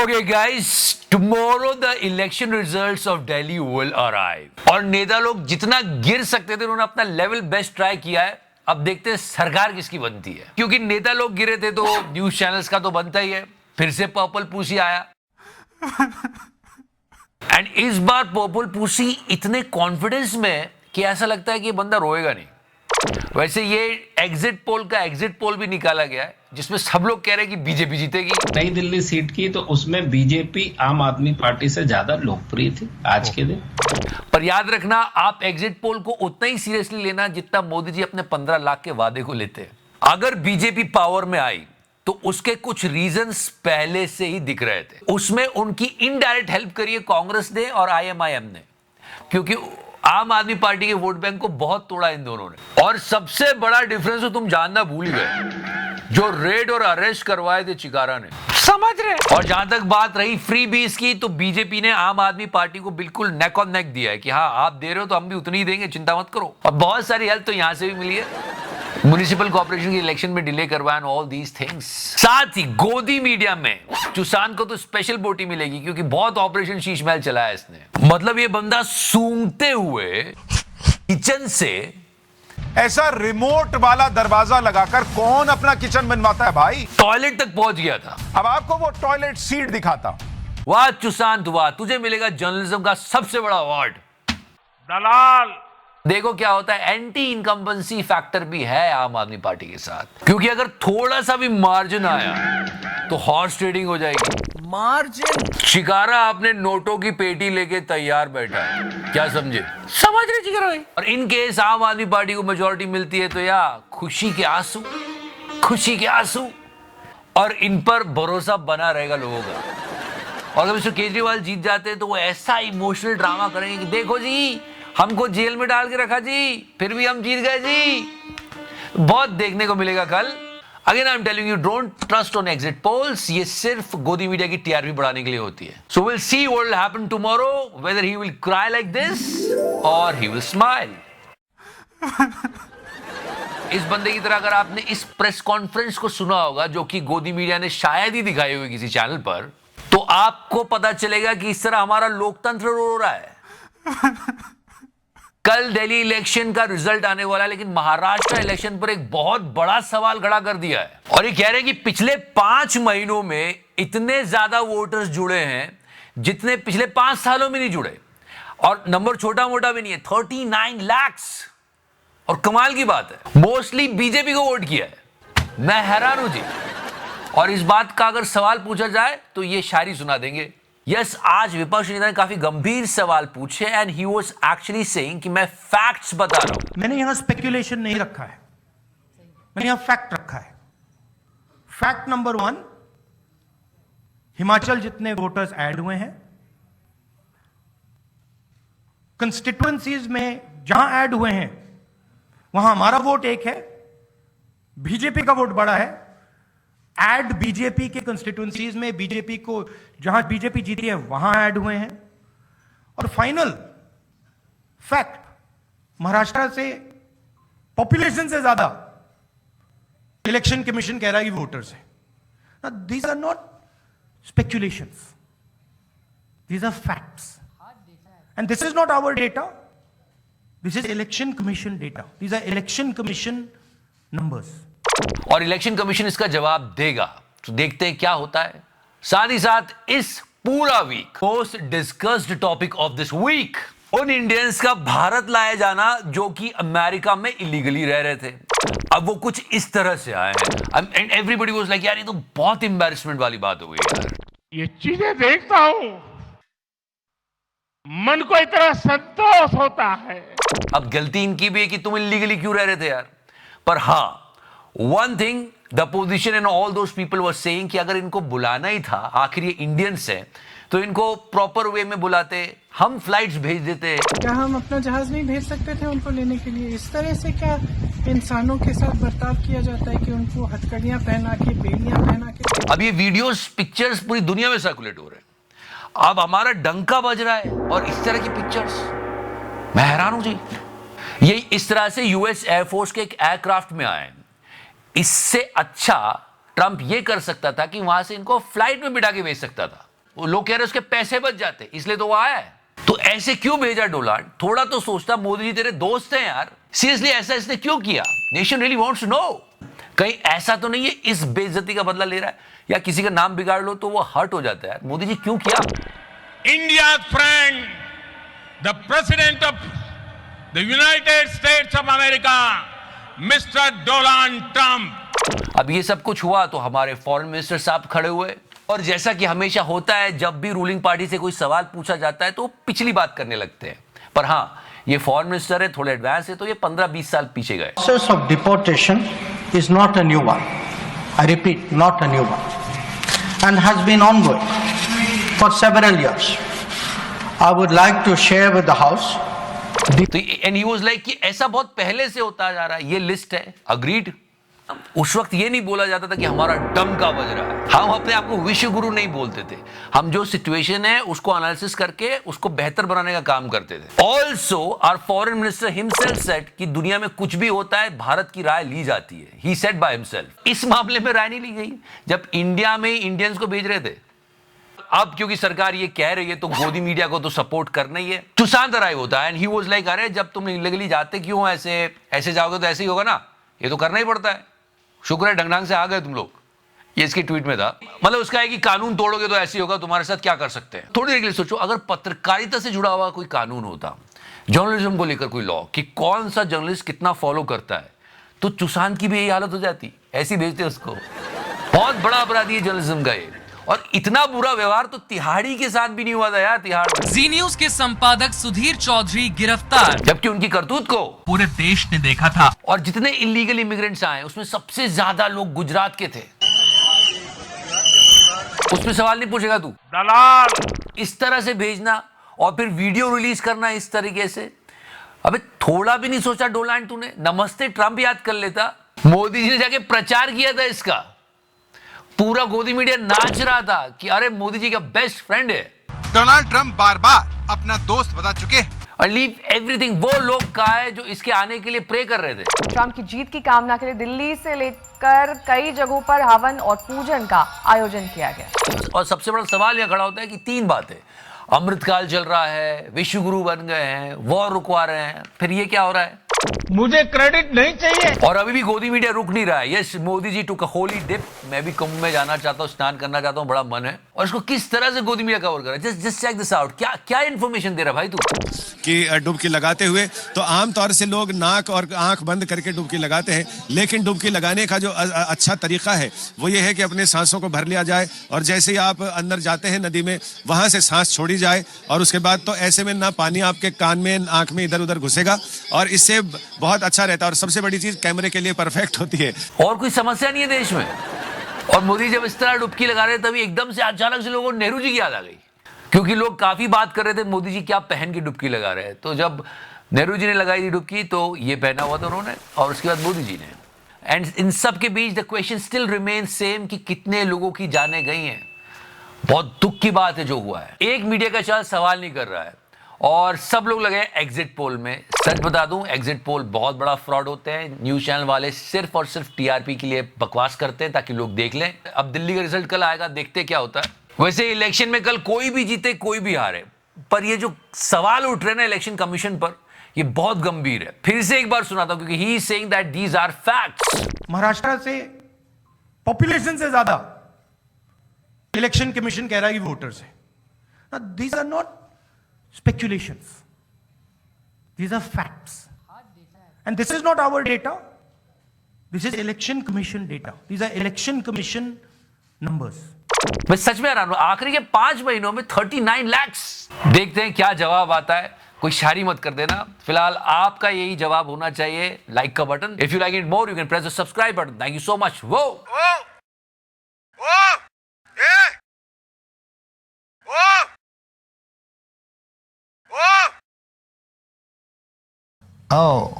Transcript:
Okay guys, tomorrow the election results of Delhi will arrive. और नेता लोग जितना गिर सकते थे उन्होंने अपना लेवल बेस्ट ट्राई किया है. अब देखते हैं सरकार किसकी बनती है, क्योंकि नेता लोग गिरे थे तो न्यूज चैनल्स का तो बनता ही है. फिर से पर्पल पूसी आया एंड इस बार पर्पल पूसी इतने कॉन्फिडेंस में कि ऐसा लगता है कि ये बंदा रोएगा नहीं. वैसे ये एग्जिट पोल का एग्जिट पोल भी निकाला गया है जिसमें सब लोग कह रहे हैं कि बीजेपी जीतेगी. नई दिल्ली सीट की तो उसमें बीजेपी आम आदमी पार्टी से ज्यादा लोकप्रिय थी आज के दिन. पर याद रखना, आप एग्जिट पोल को उतना ही सीरियसली लेना जितना मोदी जी अपने 15 लाख के वादे को लेते हैं. अगर बीजेपी पावर में आई तो उसके कुछ रीजंस पहले से ही दिख रहे थे. उसमें उनकी इनडायरेक्ट हेल्प करी है कांग्रेस ने और आईएमआईएम ने, क्योंकि आम आदमी पार्टी के वोट बैंक को बहुत तोड़ा इन दोनों ने. और सबसे बड़ा डिफरेंस तो तुम जानना भूल गए, जो रेड और अरेस्ट करवाए थे चिकारा ने, समझ रहे. और जहां तक बात रही फ्री बीस की, तो बीजेपी ने आम आदमी पार्टी को बिल्कुल नेक ऑन नेक दिया है कि हाँ आप दे रहे हो तो हम भी उतनी ही देंगे, चिंता मत करो. और बहुत सारी हेल्प तो यहां से भी मिली है. म्युनिसिपल कॉर्पोरेशन की इलेक्शन में डिले करवाया, ऑल दीज थिंग्स. साथ ही गोदी मीडिया में चुसान को तो स्पेशल बोटी मिलेगी क्योंकि बहुत ऑपरेशन शीश महल चलाया इसने. मतलब ये बंदा सूंघते हुए किचन से ऐसा रिमोट वाला दरवाजा लगाकर कौन अपना किचन बनवाता है भाई? टॉयलेट तक पहुंच गया था. अब आपको वो टॉयलेट सीट दिखाता. वाह चुशांत वाह, तुझे मिलेगा जर्नलिज्म का सबसे बड़ा अवार्ड. दलाल. देखो क्या होता है, एंटी इनकम्बेंसी फैक्टर भी है आम आदमी पार्टी के साथ, क्योंकि अगर थोड़ा सा भी मार्जिन आया तो हॉर्स ट्रेडिंग हो जाएगी. मार्जिन. शिकारा अपने नोटों की पेटी लेके तैयार बैठा है. क्या समझे? समझ रहे शिकारा भाई. और इन केस आम आदमी पार्टी को मेजोरिटी मिलती है तो या खुशी के आंसू, खुशी के आंसू. और इन पर भरोसा बना रहेगा लोगों का. और अगर मिस्टर केजरीवाल जीत जाते हैं तो वो ऐसा इमोशनल ड्रामा करेंगे कि देखो जी हमको जेल में डाल के रखा जी, फिर भी हम जीत गए जी. बहुत देखने को मिलेगा कल. Again I am telling you, don't trust on exit polls. ये सिर्फ गोदी मीडिया की टीआरपी बढ़ाने के लिए होती है. So will see what will happen tomorrow, weather he will cry like this और ही विल स्माइल. इस बंदे की तरह अगर आपने इस प्रेस कॉन्फ्रेंस को सुना होगा जो कि गोदी मीडिया ने शायद ही दिखाई हुई किसी चैनल पर, तो आपको पता चलेगा कि इस तरह हमारा लोकतंत्र रो रहा है. कल दिल्ली इलेक्शन का रिजल्ट आने वाला है, लेकिन महाराष्ट्र इलेक्शन पर एक बहुत बड़ा सवाल खड़ा कर दिया है. और ये कह रहे हैं कि पिछले 5 महीनों में इतने ज्यादा वोटर्स जुड़े हैं जितने पिछले 5 सालों में नहीं जुड़े. और नंबर छोटा मोटा भी नहीं है, 39 लाख. और कमाल की बात है, मोस्टली बीजेपी को वोट किया है. मैं हैरान हूं जी. और इस बात का अगर सवाल पूछा जाए तो ये शायरी सुना देंगे. यस, आज विपक्ष नेता ने काफी गंभीर सवाल पूछे and he was actually saying कि मैं फैक्ट्स बता रहा हूं. मैंने यहां स्पेक्यूलेशन नहीं रखा है, मैंने यहां फैक्ट रखा है. फैक्ट नंबर 1, हिमाचल जितने वोटर्स ऐड हुए हैं, कंस्टिट्यूएंसीज में जहां ऐड हुए हैं वहां हमारा वोट एक है, बीजेपी का वोट बड़ा है. ऐड बीजेपी के कंस्टिट्यूएंसीज में बीजेपी को जहां बीजेपी जीती है वहां ऐड हुए हैं. और फाइनल फैक्ट, महाराष्ट्र से पॉपुलेशन से ज्यादा इलेक्शन कमीशन कह रहा है कि वोटर्स है. These are not speculations, these are facts. And this is not our data, this is election commission data. These are election commission numbers. और इलेक्शन कमीशन इसका जवाब देगा, तो देखते हैं क्या होता है. साथ ही साथ इस पूरा week most discussed topic of this week, उन इंडियंस का भारत लाया जाना जो कि अमेरिका में इलीगली रह रहे थे. अब वो कुछ इस तरह से आए हैं एंड एवरीबॉडी वाज लाइक यार ये तो बहुत एम्बैरेसमेंट वाली बात हो गई यार. ये चीजें देखता हूं, मन को इतना संतोष होता है. अब गलती इनकी भी है कि तुम इलीगली क्यों रह रहे थे यार. पर हाँ, one thing the position and all those people were saying कि अगर इनको बुलाना ही था, आखिर ये इंडियंस हैं, तो इनको प्रॉपर वे में बुलाते, हम फ्लाइट्स भेज देते. क्या हम अपना जहाज नहीं भेज सकते थे उनको लेने के लिए? इस तरह से क्या इंसानों के साथ बर्ताव किया जाता है कि उनको हथकड़ियां पहना के, बेड़ियां पहना के? अब ये वीडियोस, पिक्चर्स पूरी दुनिया में सर्कुलेट हो रहे हैं. अब हमारा डंका बज रहा है और इस तरह की पिक्चर्स, मैं हैरान हूं जी. ये इस तरह से यूएस एयरफोर्स के एक एयरक्राफ्ट में आए. इससे अच्छा ट्रंप ये कर सकता था कि वहां से इनको फ्लाइट में बिठा के भेज सकता था. वो लोग कह रहे हैं उसके पैसे बच जाते, इसलिए तो वो आया है। तो ऐसे क्यों भेजा डोनाल्ड? थोड़ा तो सोचता, मोदी जी तेरे दोस्त हैं यार, सीरियसली ऐसा इसने क्यों किया? Nation really wants to know. कहीं ऐसा तो नहीं है इस बेइज्जती का बदला ले रहा है, या किसी का नाम बिगाड़ लो तो वो हर्ट हो जाता है। मोदी जी क्यों किया? India's friend, the President of the United States of America, Mr. Donald Trump. अब ये सब कुछ हुआ तो हमारे फॉरेन मिनिस्टर साहब खड़े हुए, और जैसा कि हमेशा होता है जब भी रूलिंग पार्टी से कोई सवाल पूछा जाता है तो पिछली बात करने लगते हैं। पर हाँ, ये फॉरेन मिनिस्टर है, थोड़े एडवांस है, तो ये 15-20 साल पीछे गए। Process of deportation is not a new one. I repeat, not a new one, and has been ongoing for several years. I would like to share with the House. तो and he was like कि ऐसा बहुत पहले से होता जा रहा है, ये लिस्ट है, अग्रीड। उस वक्त ये नहीं बोला जाता था कि हमारा डंका बज रहा है। हम अपने आप को विश्व गुरु नहीं बोलते थे, हम जो सिचुएशन है उसको एनालिसिस करके उसको बेहतर बनाने का काम करते थे। Also our foreign minister himself said कि दुनिया में कुछ भी होता है भारत की राय ली जाती है। He said by himself. इस मामले में राय नहीं ली गई जब इंडिया में इंडियंस को भेज रहे थे। अब क्योंकि सरकार ये कह रही है तो गोदी मीडिया को तो सपोर्ट करना ही है। सुशांत राय होता है एंड ही वाज लाइक, अरे जब तुम इलीगली जाते क्यों, ऐसे जाओगे तो ऐसे ही होगा ना, ये तो करना ही पड़ता है। शुक्र है ढंग से आ गए तुम लोग। ये इसकी ट्वीट में था, मतलब उसका है कि कानून तोड़ोगे तो ऐसे ही होगा, तुम्हारे साथ क्या कर सकते हैं। थोड़ी देर के लिए सोचो, अगर पत्रकारिता से जुड़ा हुआ कोई कानून होता, जर्नलिज्म को लेकर कोई लॉ, कि कौन सा जर्नलिस्ट कितना फॉलो करता है, तो सुशांत की भी यही हालत हो जाती, ऐसे ही भेजते उसको। बहुत बड़ा अपराधी है जर्नलिज्म का ये, और इतना बुरा व्यवहार तो तिहाड़ी के साथ भी नहीं हुआ था यार। तिहाड़ जी न्यूज के संपादक सुधीर चौधरी गिरफ्तार, जबकि उनकी करतूत को पूरे देश ने देखा था। और जितने इलीगल इमिग्रेंट्स आए उसमें सबसे ज्यादा लोग गुजरात के थे। उसमें सवाल नहीं पूछेगा तू, दलाल। इस तरह से भेजना और फिर वीडियो रिलीज करना इस तरीके से। अबे थोड़ा भी नहीं सोचा डोनाल्ड तूने? नमस्ते ट्रंप याद कर लेता। मोदी जी ने जाके प्रचार किया था इसका, पूरा गोदी मीडिया नाच रहा था कि अरे मोदी जी का बेस्ट फ्रेंड है। डोनाल्ड ट्रंप बार बार अपना दोस्त बता चुके हैं। और लीव एवरीथिंग, वो लोग कहा है जो इसके आने के लिए प्रे कर रहे थे। ट्रंप की जीत की कामना के लिए दिल्ली से लेकर कई जगहों पर हवन और पूजन का आयोजन किया गया। और सबसे बड़ा सवाल यह खड़ा होता है कि 3 बातें, अमृतकाल चल रहा है, विश्व गुरु बन गए हैं, वॉर रुकवा रहे हैं, फिर ये क्या हो रहा है? मुझे क्रेडिट नहीं चाहिए। और अभी भी गोदी मीडिया रुक नहीं रहा है। यस, मोदी जी टुक अ होली डिप। मैं भी कुंभ में जाना चाहता हूँ, स्नान करना चाहता हूँ, बड़ा मन है। और इसको किस तरह से गोदी मीडिया कवर कर रहा है? Just check this out. क्या इंफॉर्मेशन दे रहा है भाई तू? कि डुबकी लगाते हुए तो आमतौर से लोग नाक और आंख बंद करके डुबकी लगाते हैं, लेकिन डुबकी लगाने का जो अच्छा तरीका है वो ये है कि अपने सांसों को भर लिया जाए, और जैसे ही आप अंदर जाते हैं नदी में, वहां से सांस छोड़ी जाए, और उसके बाद तो ऐसे में ना पानी आपके कान में आंख में इधर उधर घुसेगा, और इससे बहुत अच्छा रहता है। और सबसे बड़ी चीज कैमरे के लिए परफेक्ट होती है। और कोई समस्या नहीं है देश में। और मोदी जब इस तरह डुबकी लगा रहे तभी एकदम से अचानक से लोगों को नेहरू जी की याद आ गई, क्योंकि लोग काफी बात कर रहे थे मोदी जी क्या पहन के डुबकी लगा रहे हैं। तो जब नेहरू जी ने लगाई थी डुबकी तो ये पहना हुआ था उन्होंने, और उसके बाद मोदी जी ने। एंड इन सब के बीच the question still remain same कि कितने लोगों की जानें गई हैं। बहुत दुख की बात है जो हुआ है। एक मीडिया का चैनल सवाल नहीं कर रहा है और सब लोग लगे एग्जिट पोल में। सच बता दूं, एग्जिट पोल बहुत बड़ा फ्रॉड होते हैं। न्यूज चैनल वाले सिर्फ और सिर्फ टीआरपी के लिए बकवास करते हैं ताकि लोग देख लें। अब दिल्ली का रिजल्ट कल आएगा, देखते क्या होता है। वैसे इलेक्शन में कल कोई भी जीते कोई भी हारे, पर ये जो सवाल उठ रहे हैं ना इलेक्शन कमीशन पर, ये बहुत गंभीर है। फिर से एक बार सुनाता हूं क्योंकि he is saying that these are facts. Maharashtra से पॉपुलेशन से ज्यादा इलेक्शन कमीशन कह रहा है कि वोटर्स है। These are not speculations, these are facts, and this is not our data, this is election commission data, these are election commission numbers. मैं सच में हैरान हूं, आखिरी के 5 महीनों में 39 लाख। देखते हैं क्या जवाब आता है। कोई शायरी मत कर देना। फिलहाल आपका यही जवाब होना चाहिए, लाइक का button. If you like it more you can press the subscribe button. Thank you so much. Oh.